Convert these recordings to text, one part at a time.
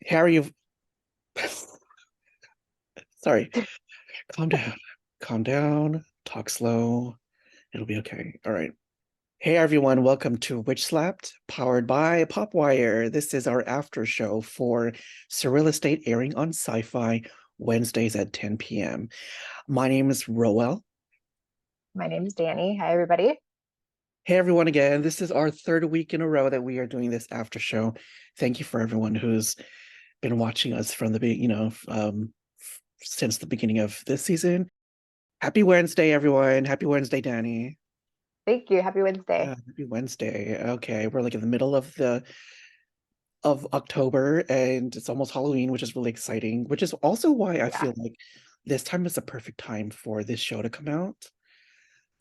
Harry, sorry, calm down, calm down, talk slow. It'll be okay. All right. Hey everyone, welcome to WitchSlapped, powered by Popwire. This is our after show for SurrealEstate airing on SYFY Wednesdays at 10 p.m. My name is Roel. My name's Danny. Hi, everybody. Hey everyone again. This is our third week in a row that we are doing this after show. Thank you for everyone who's been watching us from the since the beginning of this season. Happy Wednesday, everyone. Happy Wednesday, Danny. Thank you. Happy Wednesday. Happy Wednesday. Okay, we're like in the middle of October and it's almost Halloween, which is really exciting, which is also why I Yeah, feel like this time is the perfect time for this show to come out.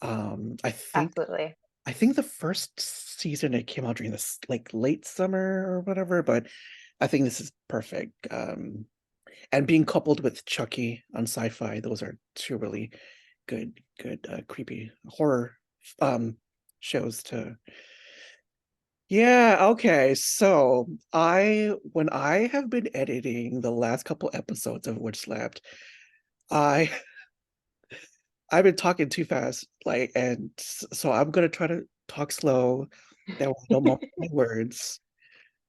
I think absolutely. I think the first season it came out during this like late summer or whatever, but I think this is perfect. And being coupled with Chucky on Sci-Fi, those are two really good creepy horror shows to. Yeah, okay. So when I have been editing the last couple episodes of Witch Slapped, I I've been talking too fast, like, and so I'm gonna try to talk slow. That way I don't mumble my words.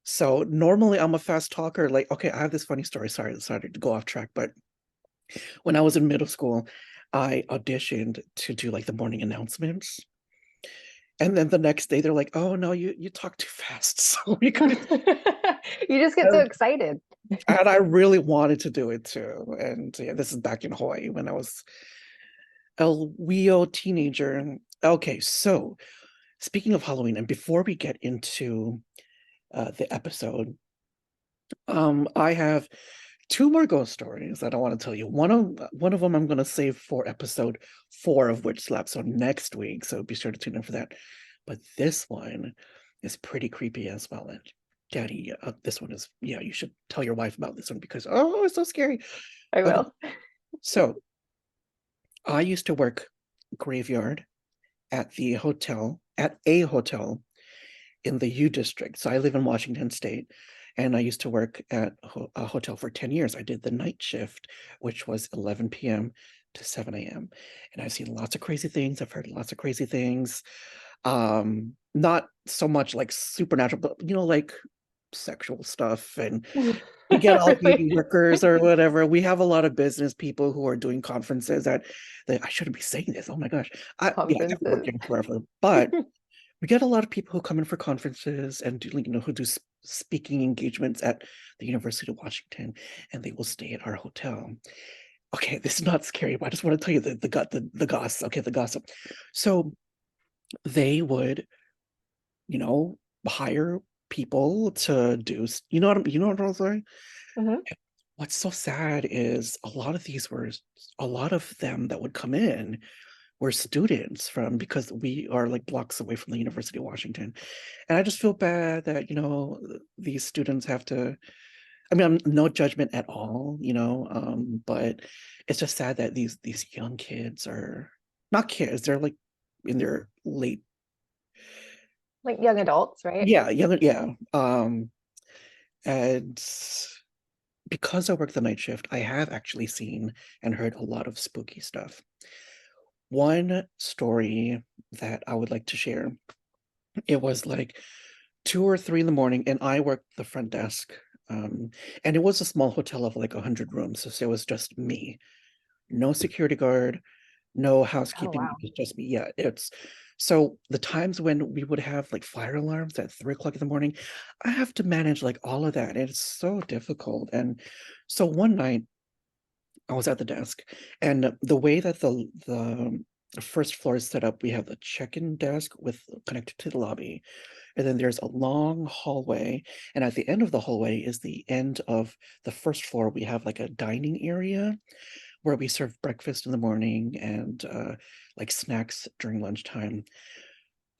So normally I'm a fast talker. Like, okay, I have this funny story. Sorry to go off track, but when I was in middle school, I auditioned to do like the morning announcements. And then the next day they're like, "Oh no, you talk too fast." So we couldn't. You just get so excited. And I really wanted to do it too. And yeah, this is back in Hawaii when I was a wee old teenager. Okay, so speaking of Halloween, and before we get into the episode, I have two more ghost stories that I want to tell you. One of them I'm going to save for episode 4 of Witch Slap, so next week. So be sure to tune in for that. But this one is pretty creepy as well. And Daddy, this one is, yeah, you should tell your wife about this one because oh, it's so scary. I Okay, will. so I used to work graveyard at a hotel in the U District. So I live in Washington State, and I used to work at a hotel for 10 years. I did the night shift, which was 11 p.m. to 7 a.m. And I've seen lots of crazy things. I've heard lots of crazy things. Not so much like supernatural, but like sexual stuff. And we get all beauty Really? workers or whatever. We have a lot of business people who are doing conferences that I shouldn't be saying this. Oh my gosh. Yeah, I've been Conferences. working forever, but we get a lot of people who come in for conferences and do who do speaking engagements at the University of Washington, and they will stay at our hotel. Okay, this is not scary, but I just want to tell you the gossip. Okay, the gossip. So they would, you know, hire people to do. You know what I'm saying? Hmm. What's so sad is a lot of them that would come in were students from because we are like blocks away from the University of Washington. And I just feel bad that, these students have to, I mean, I'm no judgment at all, but it's just sad that these young kids are not kids, they're like in their late, Like young adults, right? yeah, young, yeah. And because I work the night shift, I have actually seen and heard a lot of spooky stuff. One story that I would like to share, it was like 2 or 3 in the morning, and I worked the front desk. And it was a small hotel of like 100 rooms, so it was just me, no security guard, no Oh, housekeeping. wow. It's just me. Yeah, it's so the times when we would have like fire alarms at 3 o'clock in the morning, I have to manage like all of that. It's so difficult. And so one night I was at the desk, and the way that the first floor is set up, we have the check-in desk with connected to the lobby, and then there's a long hallway, and at the end of the hallway is the end of the first floor. We have like a dining area where we serve breakfast in the morning and like snacks during lunchtime.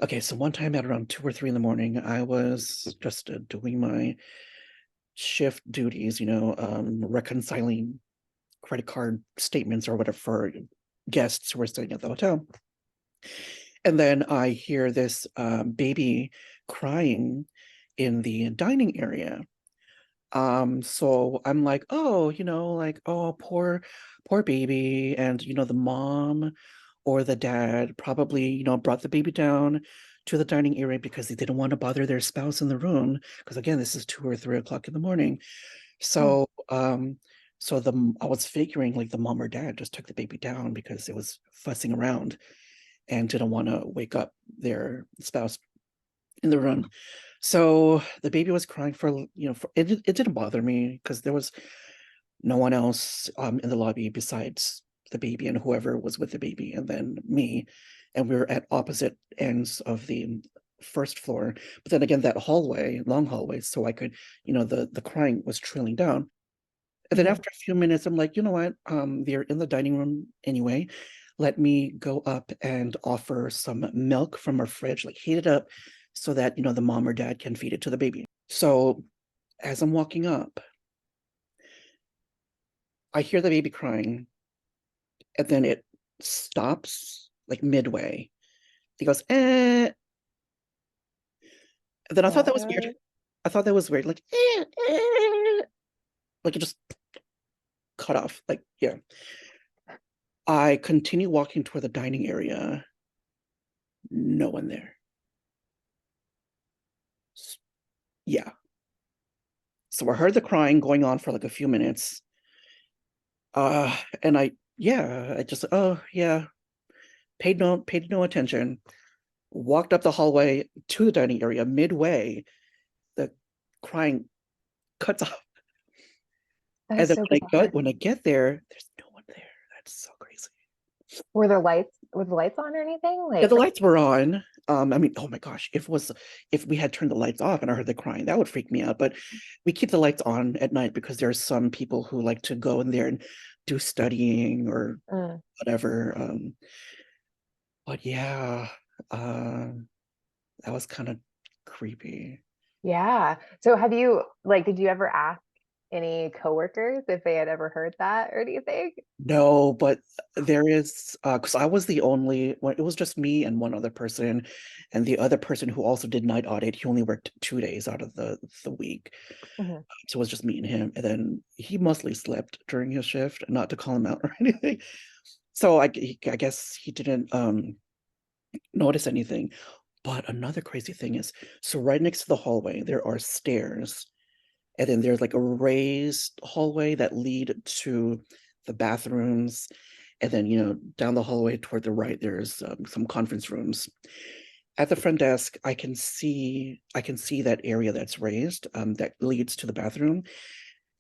Okay, so one time at around 2 or 3 in the morning, I was just doing my shift duties, reconciling credit card statements or whatever for guests who are staying at the hotel. And then I hear this baby crying in the dining area. So I'm like, oh, like, oh, poor baby. And the mom or the dad probably, brought the baby down to the dining area because they didn't want to bother their spouse in the room. Because again, this is 2 or 3 o'clock in the morning. Mm, So I was figuring like the mom or dad just took the baby down because it was fussing around and didn't want to wake up their spouse in the room. So the baby was crying it didn't bother me because there was no one else in the lobby besides the baby and whoever was with the baby and then me. And we were at opposite ends of the first floor. But then again, that hallway, long hallway, so I could, the crying was trailing down. And then mhm. after a few minutes, I'm like, you know what? They're in the dining room anyway. Let me go up and offer some milk from our fridge, like heat it up so that, the mom or dad can feed it to the baby. So as I'm walking up, I hear the baby crying, and then it stops like midway. He goes, eh. And then I thought that was weird. What? I thought that was weird, like, like it just cut off. Like, yeah. I continue walking toward the dining area. No one there. Yeah. So I heard the crying going on for like a few minutes. And I just, oh yeah, paid no attention. Walked up the hallway to the dining area. Midway, the crying cuts off. That And is then so bizarre. when I get there, there's no one there. That's so crazy. Were the lights on or anything? Yeah, the Like, lights were on. I mean, oh my gosh, if we had turned the lights off and I heard the crying, that would freak me out. But we keep the lights on at night because there are some people who like to go in there and do studying or mm, whatever. But yeah, um, that was kind of creepy. yeah. So have you like, did you ever ask any coworkers if they had ever heard that or anything? No, but there is because I was the only one, it was just me and one other person, and the other person who also did night audit, he only worked 2 days out of the week. Mhm. So it was just me and him. And then he mostly slept during his shift, not to call him out or anything. So I guess he didn't notice anything. But another crazy thing is, so right next to the hallway, there are stairs. And then there's like a raised hallway that lead to the bathrooms. And then, down the hallway toward the right, there's some conference rooms. At the front desk, I can see that area that's raised, that leads to the bathroom.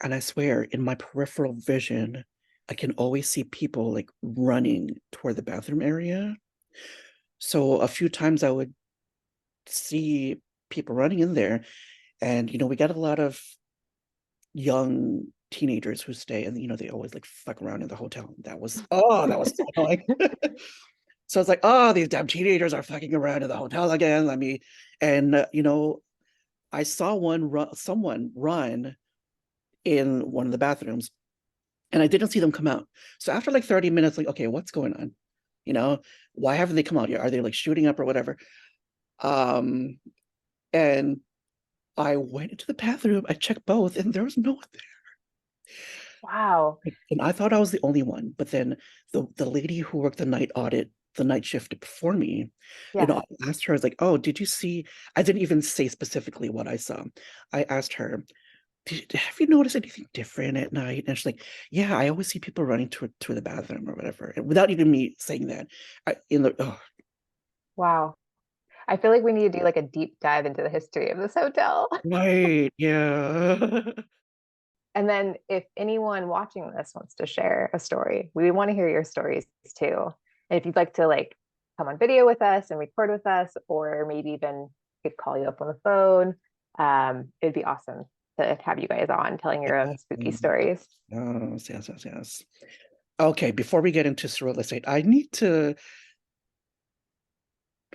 And I swear, in my peripheral vision, I can always see people like running toward the bathroom area. So a few times I would see people running in there, and we got a lot of young teenagers who stay, and they always like fuck around in the hotel. That was so annoying. So it's like, oh, these damn teenagers are fucking around in the hotel again. Let me, and I saw someone run in one of the bathrooms, and I didn't see them come out. So after like 30 minutes, like, okay, what's going on? You know, why haven't they come out yet? Are they like shooting up or whatever? Um, and I went into the bathroom, I checked both, and there was no one Wow. there. And I thought I was the only one. But then the lady who worked the night shift before me, Yeah. I asked her, I was like, oh, did you see? I didn't even say specifically what I saw. I asked her, have you noticed anything different at night? And she's like, yeah, I always see people running to the bathroom or whatever. And without even me saying that, oh, Wow. I feel like we need to do like a deep dive into the history of this hotel. right, yeah. And then if anyone watching this wants to share a story, we want to hear your stories too. And if you'd like to like come on video with us and record with us, or maybe even could call you up on the phone, it'd be awesome to have you guys on telling your own spooky stories. Yes, yes, yes, yes. Okay, before we get into surreal estate, I need to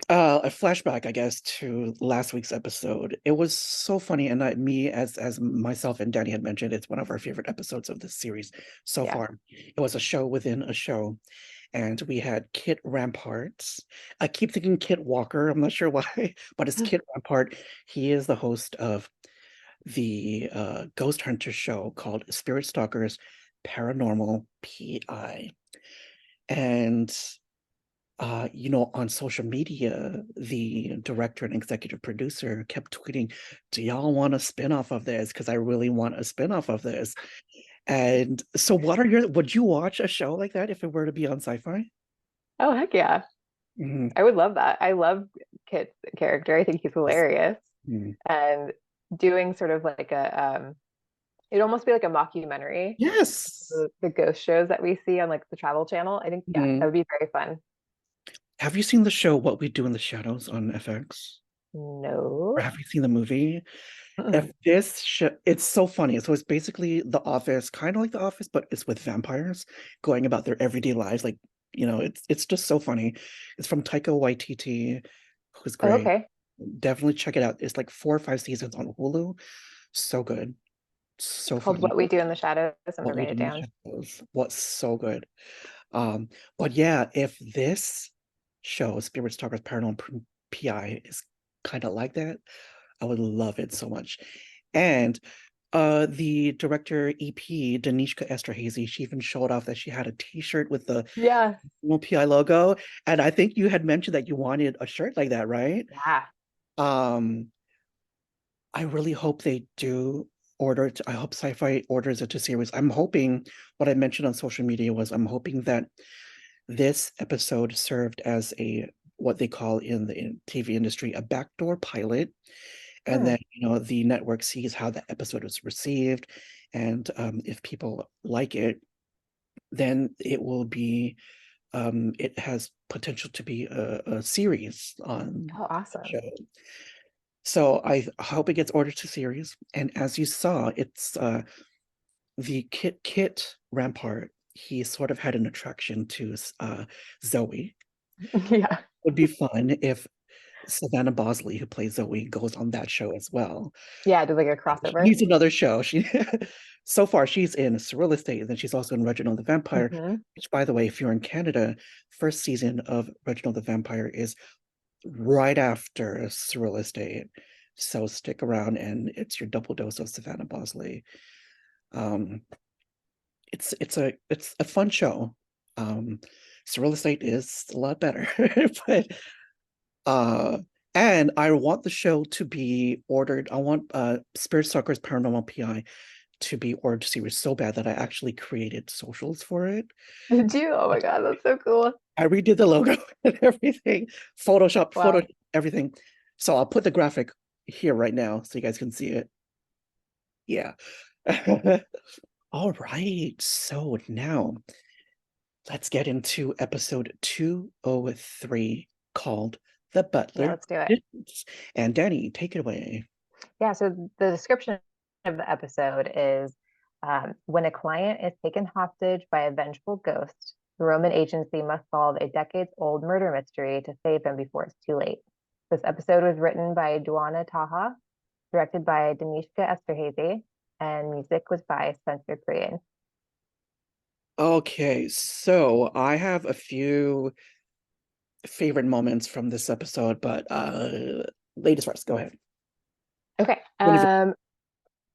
a flashback, I guess, to last week's episode. It was so funny, and me as myself and Danny had mentioned, it's one of our favorite episodes of this series so Yeah. far. It was a show within a show, and we had Kit Rampart. I keep thinking Kit Walker. I'm not sure why, but it's Kit Rampart. He is the host of the ghost hunter show called Spirit Stalkers Paranormal PI. And you know, on social media, the director and executive producer kept tweeting, "Do y'all want a spinoff of this? Because I really want a spinoff of this." And so, would you watch a show like that if it were to be on Sci-Fi? Oh, heck yeah. Mhm. I would love that. I love Kit's character. I think he's hilarious. Mhm. And doing sort of like it'd almost be like a mockumentary, Yes. the ghost shows that we see on like the Travel Channel. I think, yeah, that Mhm. would be very fun. Have you seen the show What We Do in the Shadows on FX? Or No. have you seen the movie? If Mm-mm. this show, it's so funny. So it's basically The Office, kind of like The Office, but it's with vampires going about their everyday lives. Like, you know, it's just so funny. It's from Taika Waititi, who's Oh, great. okay. Definitely check it out. It's like 4 or 5 seasons on Hulu. So good. It's So called funny. What We Do in the Shadows. I'm What gonna We write Do it in the down. Shadows. What's so good. Um, but yeah, if this show, Spirit Stalkers Paranormal PI, is kind of like that, I would love it so much. And the director EP, Danishka Esterhazy, she even showed off that she had a t-shirt with the Yeah. PI logo. And I think you had mentioned that you wanted a shirt like that, right? Yeah. Um, I really hope they do order it. I hope Sci-Fi orders it to series. I'm hoping what I mentioned on social media was I'm hoping that this episode served as a what they call in the TV industry a backdoor pilot, and Hmm. then you know the network sees how the episode was received, and if people like it, then it will be it has potential to be a series on Oh, the awesome. show. So I hope it gets ordered to series. And as you saw, it's the Kit Rampart. He sort of had an attraction to Zoe. Yeah. Would be fun if Savannah Bosley, who plays Zoe, goes on that show as well. Yeah, do like a She crossover. needs another show. She so far she's in SurrealEstate, and then she's also in Reginald the Vampire. Hmm. Which, by the way, if you're in Canada, first season of Reginald the Vampire is right after SurrealEstate. So stick around, and it's your double dose of Savannah Bosley. Um, it's a fun show. Um, SurrealEstate is a lot better, but uh, and I want the show to be ordered. I want Spirit Stalkers Paranormal PI to be ordered to series so bad that I actually created socials for it. Did you? Oh my God, that's so cool. I redid the logo and everything, photo Wow. everything. So I'll put the graphic here right now so you guys can see it. Yeah. All right. So now let's get into episode 203 called The Yeah, Butler. let's do it. And Danny, take it away. Yeah, so the description of the episode is when a client is taken hostage by a vengeful ghost, the Roman agency must solve a decades-old murder mystery to save him before it's too late. This episode was written by Duana Taha, directed by Danishka Esterhazy, and music was by Spencer Crean. Okay, so I have a few favorite moments from this episode, but ladies first, go ahead. Okay. What is it?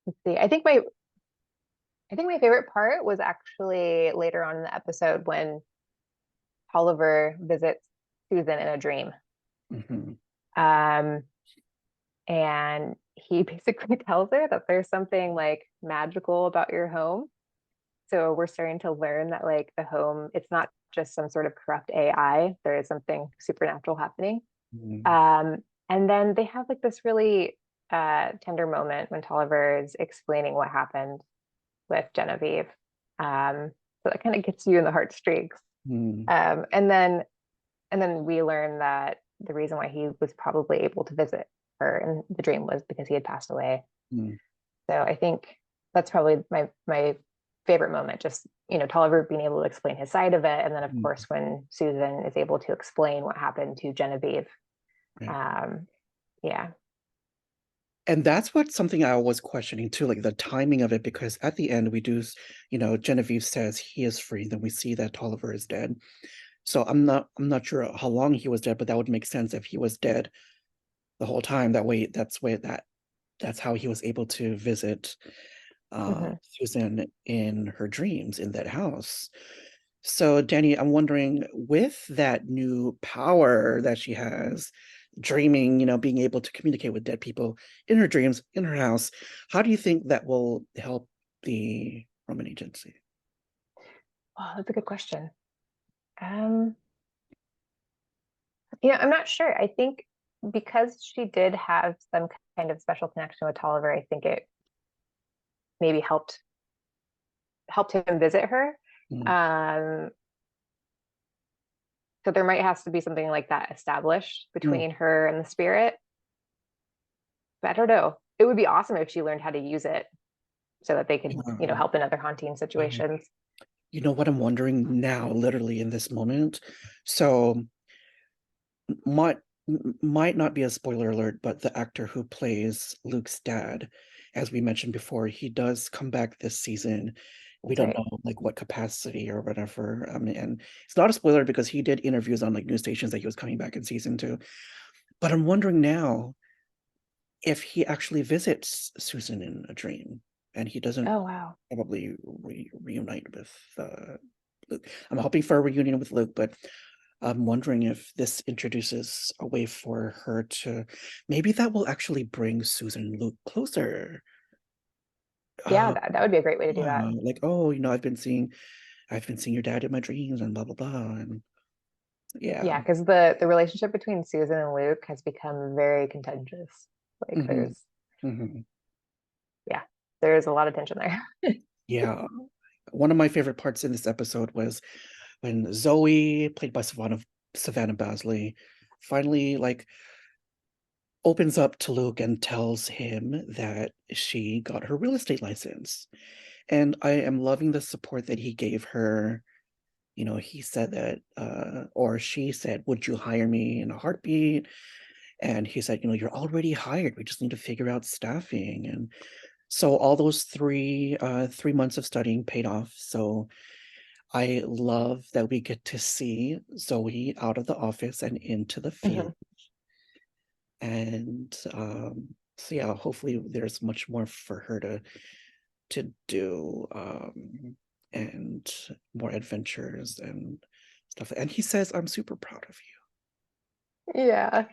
Let's see. I think my favorite part was actually later on in the episode when Tolliver visits Susan in a dream. Mhm. Um, and he basically tells her that there's something like magical about your home. So we're starting to learn that like the home, it's not just some sort of corrupt AI. There is something supernatural happening. Mhm. Um, and then they have like this really tender moment when Tolliver is explaining what happened with Genevieve. So that kind of gets you in the heartstrings. Mhm. Um, and then we learn that the reason why he was probably able to visit her in the dream was because he had passed away. Mhm. So I think that's probably my favorite moment. Just Tolliver being able to explain his side of it, and then of Mhm. course when Susan is able to explain what happened to Genevieve. Right. Um, yeah. And that's what something I was questioning too, like the timing of it, because at the end we do, Genevieve says he is free, then we see that Tolliver is dead. So I'm not sure how long he was dead, but that would make sense if he was dead the whole time. That way, that's way that that's how he was able to visit Mhm. Susan in her dreams in that house. So, Danny, I'm wondering, with that new power that she has, dreaming, being able to communicate with dead people in her dreams, in her house, how do you think that will help the Roman agency? Oh, that's a good question. Um, I'm not sure. I think because she did have some kind of special connection with Tolliver, I think it maybe helped him visit her. Mm, Um, so there might have to be something like that established mm, between her and the spirit. But I don't know. It would be awesome if she learned how to use it so that they could, yeah. help in other haunting Right. situations. You know what I'm wondering now, literally in this moment? So, might might not be a spoiler alert, but the actor who plays Luke's dad, as we mentioned before, he does come back this season. We That's don't right. know like what capacity or whatever. And it's not a spoiler because he did interviews on like news stations that he was coming back in season two. But I'm wondering now if he actually visits Susan in a dream and he doesn't Oh, wow. probably reunite with Luke. I'm hoping for a reunion with Luke, but I'm wondering if this introduces a way for her to maybe that will actually bring Susan and Luke closer. Yeah, Uh, that would be a great way to do that. like, oh, I've been seeing your dad in my dreams and blah blah blah. And yeah. Yeah, because the relationship between Susan and Luke has become very contentious. Like Hmm. there's Hmm. yeah, there's a lot of tension there. Yeah. One of my favorite parts in this episode was when Zoe, played by Savannah Basley, finally like opens up to Luke and tells him that she got her real estate license. And I am loving the support that he gave her. He said that, or she said, would you hire me in a heartbeat? And he said, you're already hired. We just need to figure out staffing. And so all those 3 months of studying paid off. So I love that we get to see Zoe out of the office and into the Mhm. field. And so yeah, hopefully there's much more for her to do, and more adventures and stuff. And he says, I'm super proud of Yeah,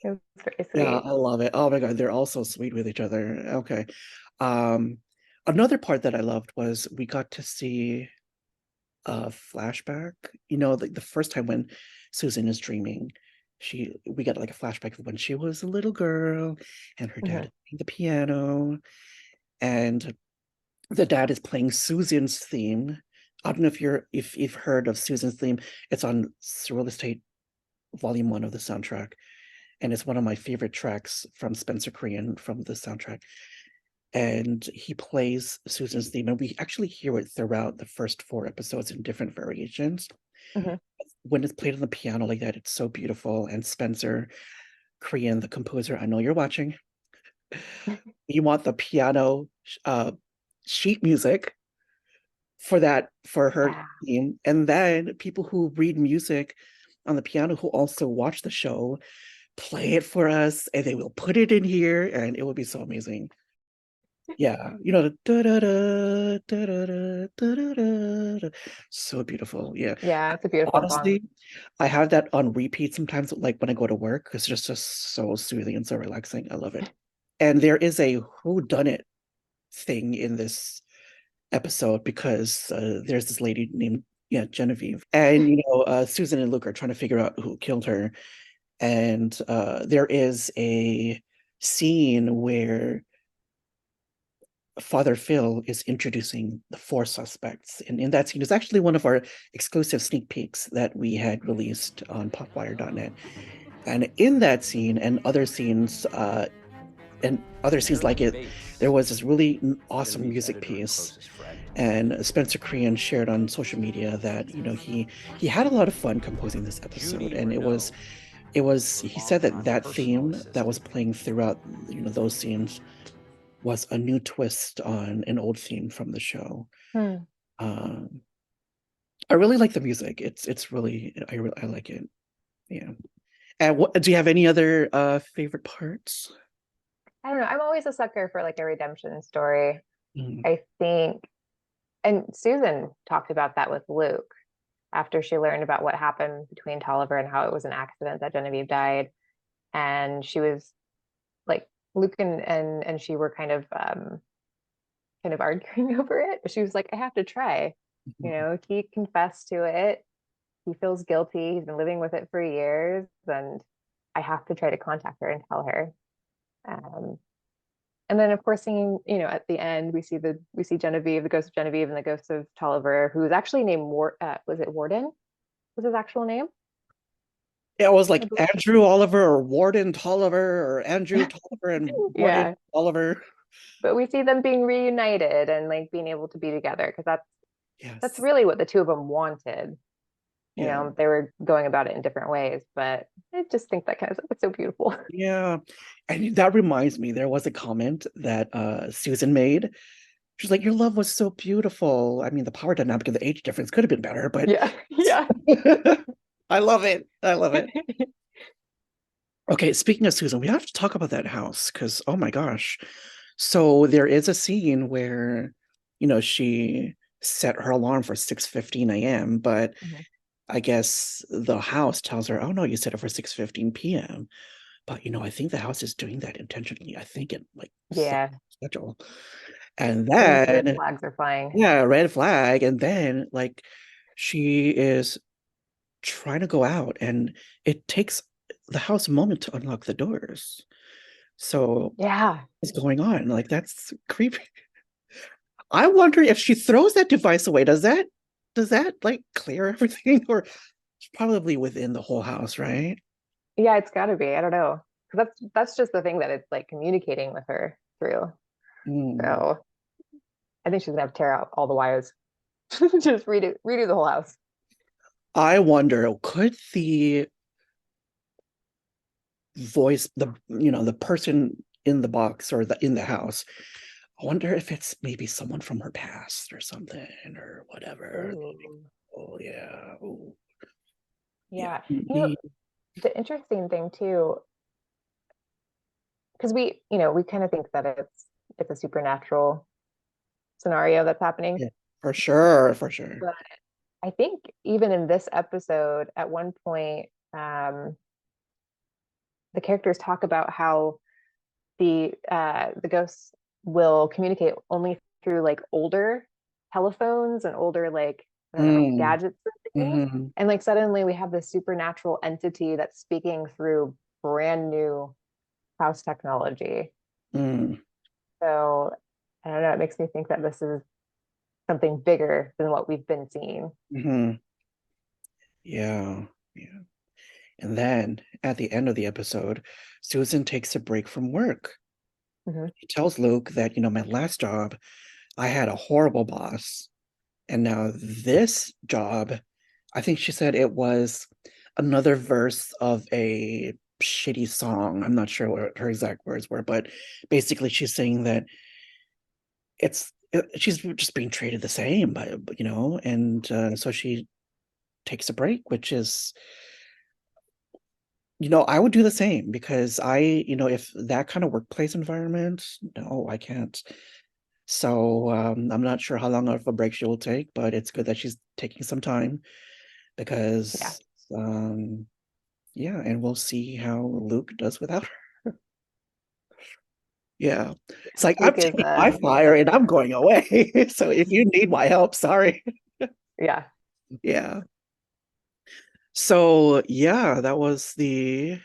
it's very you. Yeah, sweet. I love it. Oh my God, they're all so sweet with each other. Okay. Um, Another part that I loved was we got to see a flashback. The first time when Susan is dreaming, we got like a flashback of when she was a little girl and her dad Mhm. is playing the piano, and the dad is playing Susan's theme. I don't know if you've heard of Susan's theme. It's on SurrealEstate Volume 1 of the soundtrack, and it's one of my favorite tracks from Spencer Crean from the soundtrack. And he plays Susan's theme, and we actually hear it throughout the first 4 episodes in different variations. Mhm. When it's played on the piano like that, it's so beautiful. And Spencer Crean, the composer, I know you're watching. You want the piano sheet music for her Yeah. theme, and then people who read music on the piano who also watch the show play it for us, and they will put it in here, and it will be so amazing. Yeah, the da-da-da, da-da-da, da-da-da, so beautiful. Yeah. Yeah, it's a beautiful song. Honestly, I have that on repeat sometimes, like when I go to work, because it's just so soothing and so relaxing. I love it. And there is a who done it thing in this episode because there's this lady named, yeah, Genevieve, and Susan and Luke are trying to figure out who killed her, and there is a scene where Father Phil is introducing the 4 suspects, and in that scene is actually one of our exclusive sneak peeks that we had released on popwire.net. And in that scene and other scenes like it, there was this really awesome music piece. And Spencer Crean shared on social media that he had a lot of fun composing this episode, and it was he said that theme that was playing throughout those scenes was a new twist on an old theme from the show. Hmm. Um, I really like the music. It's really I like it. Yeah. And what do you have any other favorite parts? I don't know. I'm always a sucker for like a redemption story. Mm. I think, and Susan talked about that with Luke after she learned about what happened between Tolliver and how it was an accident that Genevieve died. And she was like, Luke and she were kind of arguing over it. She was like, I have to try. You know, he confessed to it. He feels guilty. He's been living with it for years, and I have to try to contact her and tell her. Um, and then, of course, seeing, you know, at the end, we see Genevieve, the ghost of Genevieve, and the ghost of Tolliver, who was actually named was it Warden? Was his actual name? It was I like believe. Andrew Oliver or Warden Tolliver or Andrew Tolliver and Warden Yeah, Oliver. but we see them being reunited and like being able to be together because that's Yes. really what the two of them wanted. You Yeah. know, they were going about it in different ways, but I just think that kind of stuff is so beautiful. Yeah. And that reminds me, there was a comment that Susan made. She's like, your love was so beautiful. I mean, the power dynamic of the age difference could have been better, but Yeah, yeah. I love it. I love it. Okay, speaking of Susan, we have to talk about that house because, oh my gosh. So there is a scene where, she set her alarm for 6:15 a.m., but Mhm. I guess the house tells her, oh no, you set it for 6:15 p.m. But I think the house is doing that intentionally. I think it like set Yeah, schedule. And red then, flags are flying. yeah, red flag. And then like she is trying to go out and it takes the house a moment to unlock the doors. So Yeah, what's going on? Like that's creepy. I wonder if she throws that device away, does that like clear everything? Or it's probably within the whole house, right? yeah, it's got to be. I don't know, because that's just the thing that it's like communicating with her through. Hmm. So I think she's gonna have to tear out all the wires, just redo the whole house. I wonder, could the voice, the person in the box or in the house, I wonder if it's maybe someone from her past or something or whatever. Ooh. Oh yeah. Oh, yeah. Yeah, you know, Maybe. the interesting thing too, because we kind of think that it's a supernatural scenario that's happening. Yeah, for sure, for sure. But I think even in this episode, at one point, the characters talk about how the ghosts will communicate only through like older telephones and older like I don't know Mm, gadgets and things. hmm. And like suddenly we have this supernatural entity that's speaking through brand new house technology. Mm, So I don't know, it makes me think that this is something bigger than what we've been seeing. hmm. Yeah, yeah. And then at the end of the episode, Susan takes a break from work. Mhm. He tells Luke that, my last job, I had a horrible boss. And now this job, I think she said it was another verse of a shitty song. I'm not sure what her exact words were, but basically she's saying that she's just being treated the same, and so she takes a break, which is, I would do the same because if that kind of workplace environment, no, I can't. So I'm not sure how long of a break she will take, but it's good that she's taking some time Yeah. because yeah, and we'll see how Luke does without her. Yeah. It's like I'm Luke is taking my fire and I'm going away. So if you need my help, sorry. yeah. Yeah. So yeah, that was the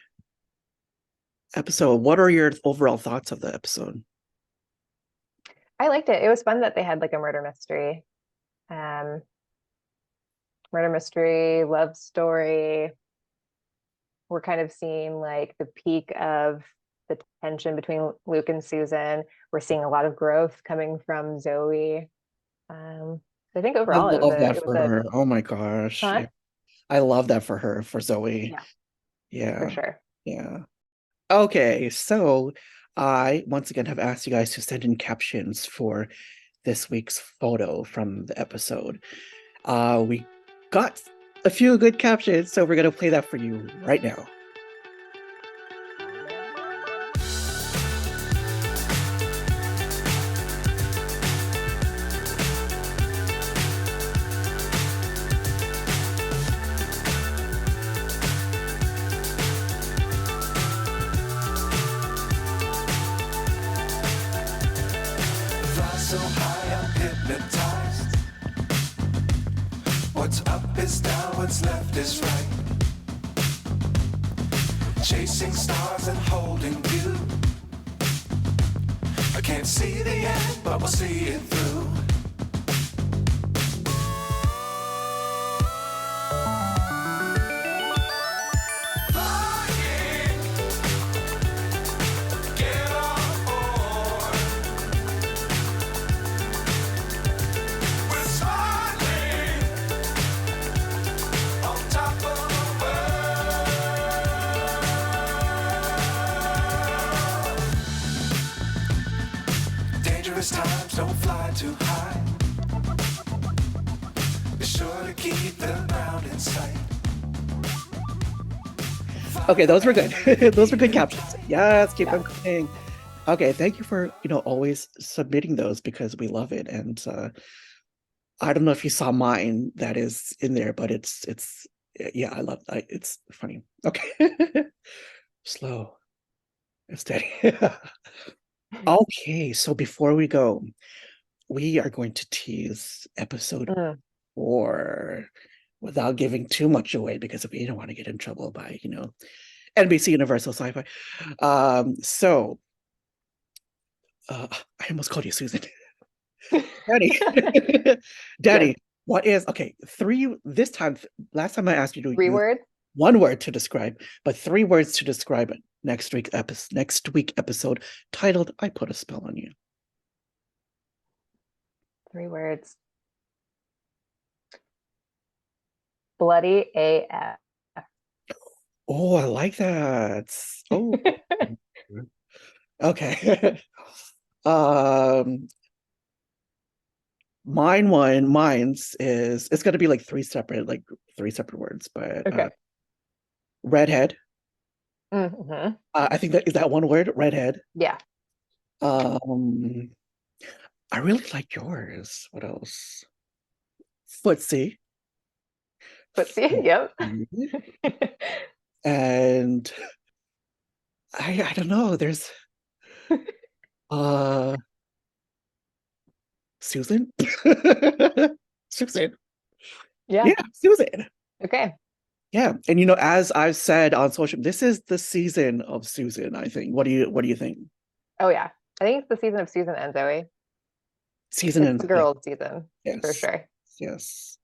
episode. What are your overall thoughts of the episode? I liked it. It was fun that they had like a um murder mystery, love story. We're kind of seeing like the peak of the tension between Luke and Susan. We're seeing a lot of growth coming from Zoe. So I think I overall love that it was for a her. Oh my gosh. huh? Yeah. I love that for her, for Zoe. Yeah, for Yeah. sure. Yeah. Okay, so I once again have asked you guys to send in captions for this week's photo from the episode. We got a few good captions, so we're gonna play that for you right now. so high I'm hypnotized. What's up is down, what's left is right. Chasing stars and holding you. I can't see the end, but we'll see it through. Flying, get on board. We're smiling on top of the world. Dangerous times, don't fly too high. Be sure to keep the ground in sight. Okay, those were good. Those were good captions. Yes, keep them coming. Okay, thank you for always submitting those because we love it. And I don't know if you saw mine that is in there, but it's yeah, I love it's funny. Okay. Slow and steady. Okay, so before we go, we are going to tease episode 4 without giving too much away because we don't want to get in trouble by NBC Universal Sci-Fi. So I almost called you Susan. Daddy. Daddy, what is this time, last time I asked you to 3 use words? 1 word to describe, but 3 words to describe it. Next week episode titled I Put a Spell on You. 3 words. Bloody AF. Oh, I like that. Oh. Okay. Mine's is, it's gonna be like 3 separate words, but Okay. redhead. Mm-hmm. I think that is that 1 word, redhead. Yeah. I really like yours. What else? Footsie. Footsie, yep. And I don't know, there's Susan. Susan. Yeah. Susan. Okay. Yeah, and as I've said on social, this is the season of Susan, I think. What do you think? Oh yeah. I think it's the season of Susan and Zoe. Season It's and the girls' season, yes, for sure. Yes.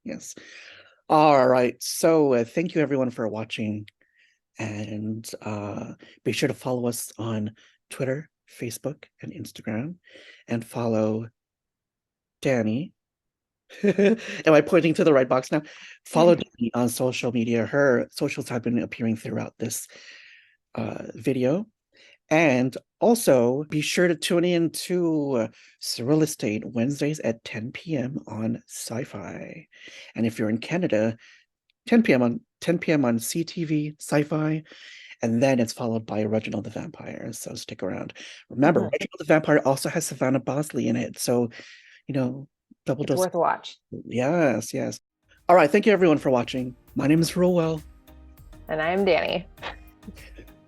All right. So thank you everyone for watching, and be sure to follow us on Twitter, Facebook, and Instagram, and follow Danny. Am I pointing to the right box now? Follow Danny on social media. Her socials have been appearing throughout this video. And also be sure to tune in to SurrealEstate Wednesdays at 10 p.m. on SYFY. And if you're in Canada, 10 p.m. on CTV, SYFY, and then it's followed by Reginald the Vampire. So stick around. Remember, Reginald the Vampire also has Savannah Basley in it. So, double dose. Worth a watch. Yes. All right. Thank you everyone for watching. My name is Roel. And I'm Danny.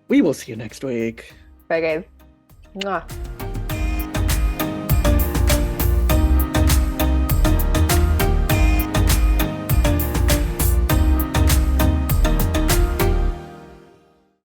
We will see you next week. Bye, guys. Mwah.